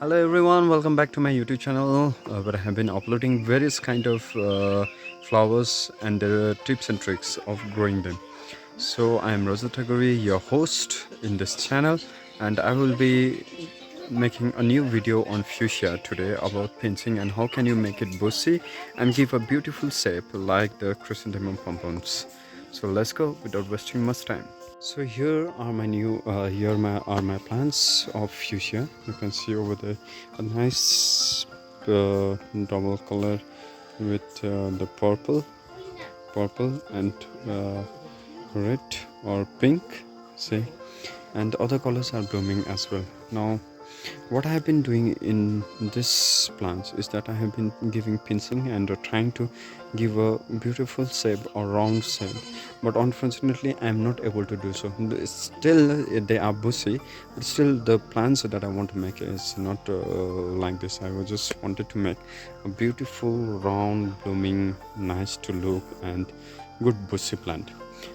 Hello everyone, welcome back to my YouTube channel where I have been uploading various kind of flowers and tips and tricks of growing them. So I am Rosa Tagore, your host in this channel, and I will be making a new video on fuchsia today about pinching and how can you make it bushy and give a beautiful shape like the chrysanthemum pompoms. So let's go without wasting much time. So here are my are my plants of fuchsia. You can see over there a nice double color with the purple and uh, red or pink. See, and other colors are blooming as well. Now what I have been doing in this plants is that I have been giving pincing and trying to give a beautiful shape or round shape, but unfortunately I am not able to do so. Still they are bushy, but still the plants that I want to make is not like this. I was just wanted to make a beautiful round blooming nice to look and good bushy plant.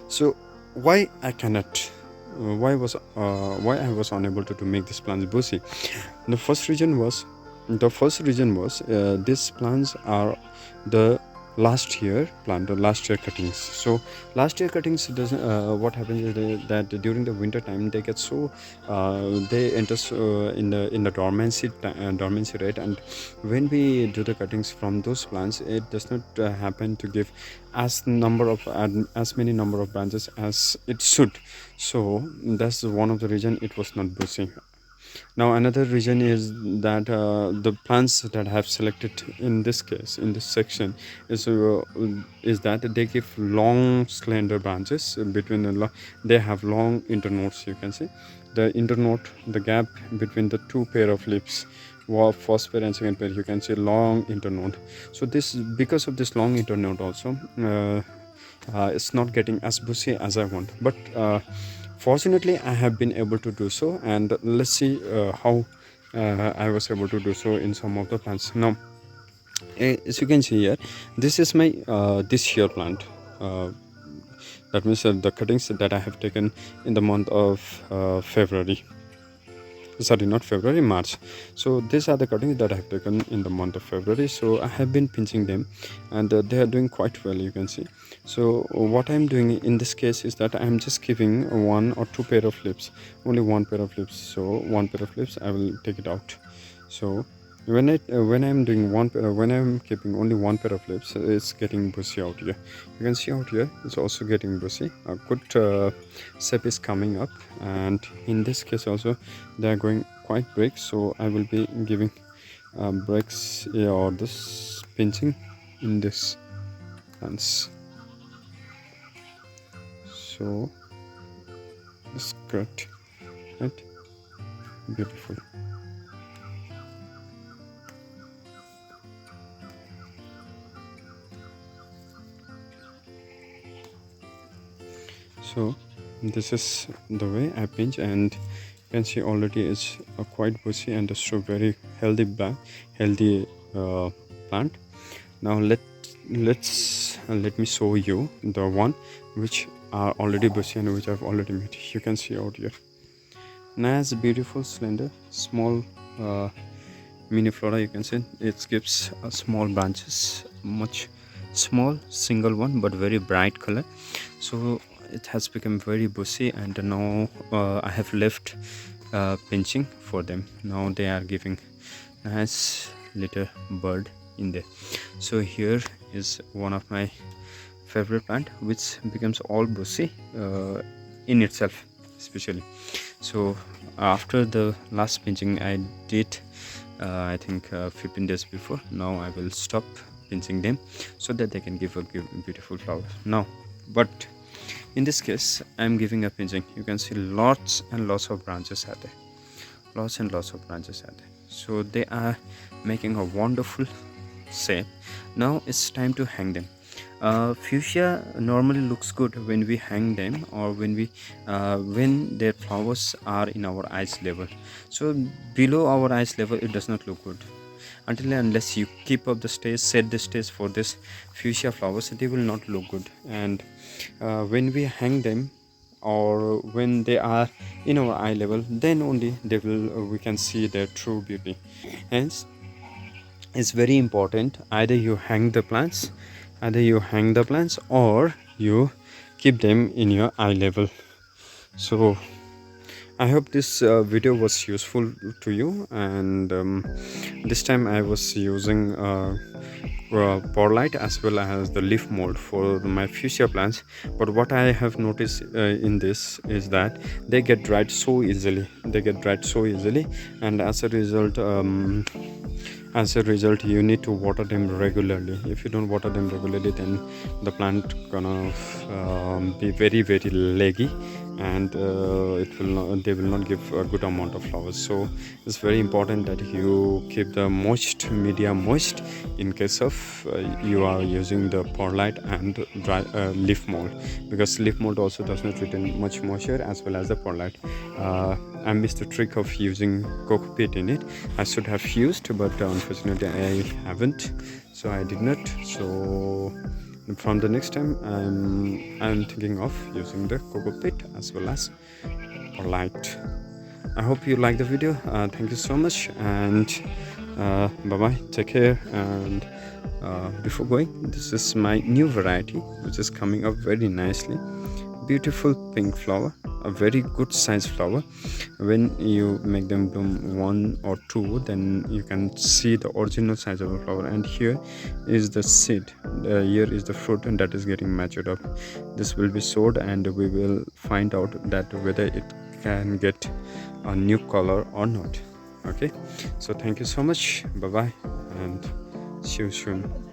So why I cannot why I was unable to make this plant bushy. The first reason was these plants are the last year cuttings. So last year cuttings doesn't what happens is that during the winter time they get so they enter in the dormancy rate, and when we do the cuttings from those plants it does not happen to give as many number of branches as it should. So that's one of the reason it was not bushy. Now another reason is that the plants that I have selected in this case in this section is that they give long slender branches between they have long internodes. You can see the internode, the gap between the two pair of leaves, first pair and second pair, you can see long internode. So this, because of this long internode also, it's not getting as bushy as I want, but fortunately I have been able to do so, and let's see how I was able to do so in some of the plants. Now as you can see here, this is my this year plant. That means the cuttings that I have taken in the month of February, sorry, not February, March. So these are the cuttings that I have taken in the month of February. So I have been pinching them, and they are doing quite well, you can see. So what I'm doing in this case is that I'm just giving one or two pair of lips, only one pair of lips. So one pair of lips I will take it out. So when I'm doing when I'm keeping only one pair of lips, it's getting bushy out here. You can see out here it's also getting bushy. A good shape is coming up, and in this case also they are going quite big. So I will be giving breaks or this pinching in this hands. So this cut, right? Beautiful. So this is the way I pinch, and you can see already it's quite bushy and it's a very healthy plant. Now let me show you the one which are already bushy and which I've already made. You can see out here nice beautiful slender small mini flora. You can see it gives small branches, much small single one but very bright color. So it has become very bushy, and now I have left pinching for them. Now they are giving nice little bird in there. So here is one of my favorite plant which becomes all bushy in itself especially. So after the last pinching I did, I think 15 days before, now I will stop pinching them so that they can give a beautiful flower now. But in this case I'm giving a pinching. You can see lots and lots of branches are there, lots and lots of branches are there. So they are making a wonderful shape. Now it's time to hang them. Fuchsia normally looks good when we hang them, or when their flowers are in our eyes level. So below our eyes level it does not look good. Until and unless you keep up the stage, set the stage for this fuchsia flowers, they will not look good. And when we hang them, or when they are in our eye level, then only they will we can see their true beauty. Hence it's very important, either you hang the plants or you keep them in your eye level. So I hope this video was useful to you, and this time I was using perlite as well as the leaf mold for my fuchsia plants. But what I have noticed in this is that they get dried so easily, and as a result you need to water them regularly. If you don't water them regularly, then the plant gonna be very very leggy, and they will not give a good amount of flowers. So it's very important that you keep the media moist in case of you are using the perlite and dry leaf mold, because leaf mold also does not retain much moisture as well as the perlite. I missed the trick of using coco peat in it. I should have used, but unfortunately I haven't, so I did not. So from the next time I'm thinking of using the coco peat as well as perlite. I hope you like the video. Thank you so much, and bye bye, take care. And before going, this is my new variety which is coming up very nicely. Beautiful pink flower, a very good size flower. When you make them bloom one or two, then you can see the original size of the flower. And here is the seed, here is the fruit, and that is getting matured up. This will be sowed, and we will find out that whether it can get a new color or not. Okay, so thank you so much, bye bye, and see you soon.